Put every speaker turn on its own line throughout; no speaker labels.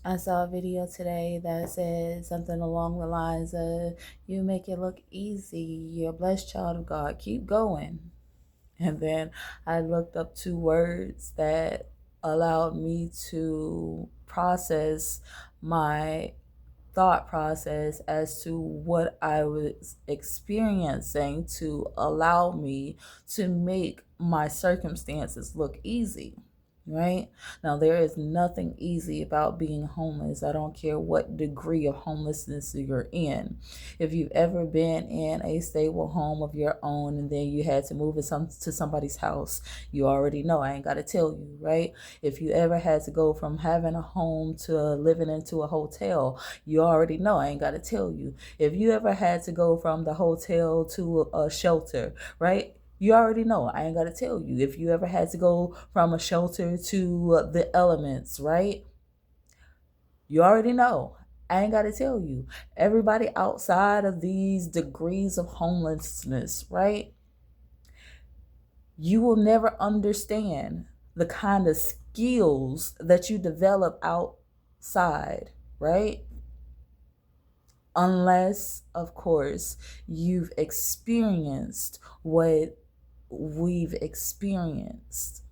I saw a video today that said something along the lines of, you make it look easy. You're a blessed child of God. Keep going. And then I looked up two words that allowed me to process my thought process as to what I was experiencing to allow me to make my circumstances look easy. Right now, there is nothing easy about being homeless. I don't care what degree of homelessness you're in. If you've ever been in a stable home of your own and then you had to move to somebody's house, you already know. I ain't got to tell you, right? If you ever had to go from having a home to living into a hotel, you already know. I ain't got to tell you. If you ever had to go from the hotel to a shelter, right? You already know. I ain't got to tell you. If you ever had to go from a shelter to the elements, right? You already know. I ain't got to tell you. Everybody outside of these degrees of homelessness, right? You will never understand the kind of skills that you develop outside, right? Unless, of course, you've experienced what we've experienced.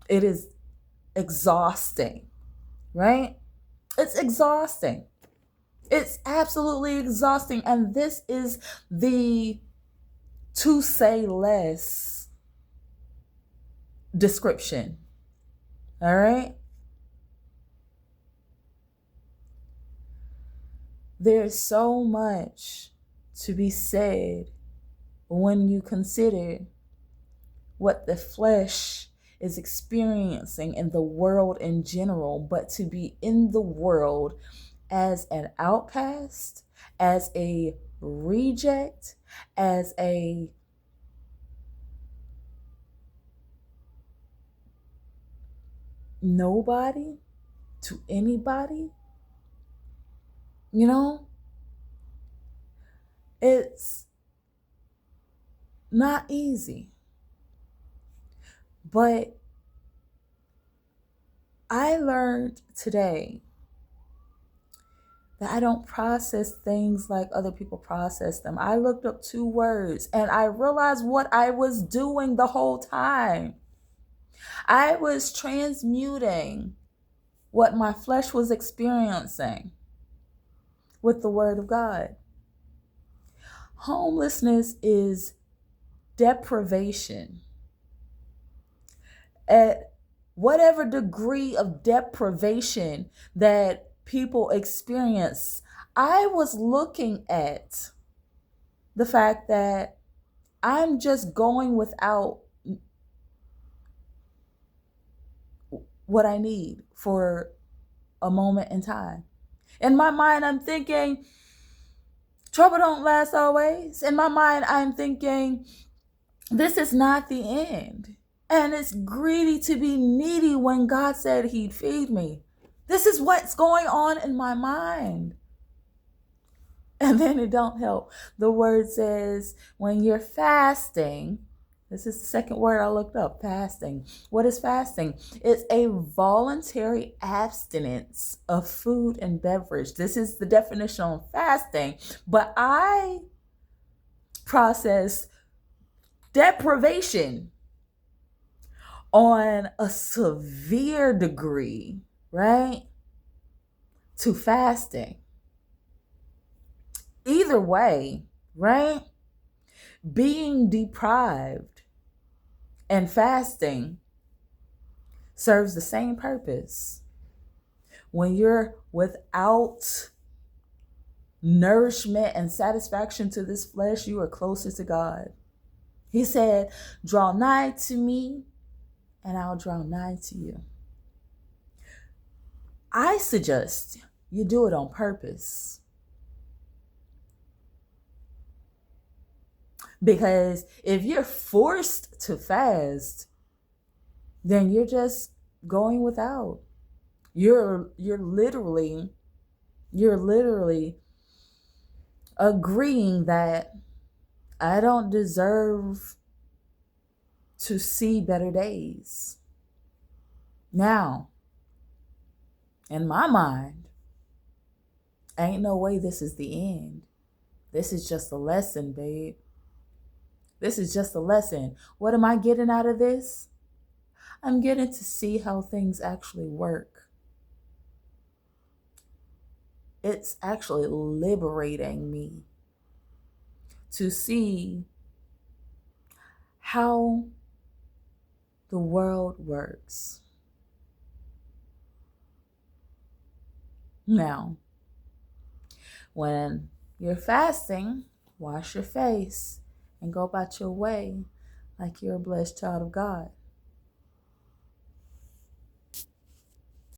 It is exhausting, right? It's exhausting. It's absolutely exhausting. And this is the to say less description. All right? There's so much to be said when you consider what the flesh is experiencing in the world in general, but to be in the world as an outcast, as a reject, as a nobody to anybody, you know, it's not easy. But I learned today that I don't process things like other people process them. I looked up two words and I realized what I was doing the whole time. I was transmuting what my flesh was experiencing with the word of God. Homelessness is deprivation. At whatever degree of deprivation that people experience, I was looking at the fact that I'm just going without what I need for a moment in time. In my mind, I'm thinking, trouble don't last always. In my mind, I'm thinking, this is not the end. And it's greedy to be needy when God said he'd feed me. This is what's going on in my mind. And then it don't help. The word says when you're fasting, this is the second word I looked up, fasting. What is fasting? It's a voluntary abstinence of food and beverage. This is the definition on fasting. But I process deprivation on a severe degree, right? To fasting. Either way, right? Being deprived and fasting serves the same purpose. When you're without nourishment and satisfaction to this flesh, you are closer to God. He said, draw nigh to me and I'll draw nigh to you. I suggest you do it on purpose. Because if you're forced to fast, then you're just going without. You're literally agreeing that I don't deserve to see better days. Now, In my mind, ain't no way this is the end. This is just a lesson, babe. This is just a lesson. What am I getting out of this? I'm getting to see how things actually work. It's actually liberating me to see how the world works. Now, when you're fasting, wash your face and go about your way like you're a blessed child of God.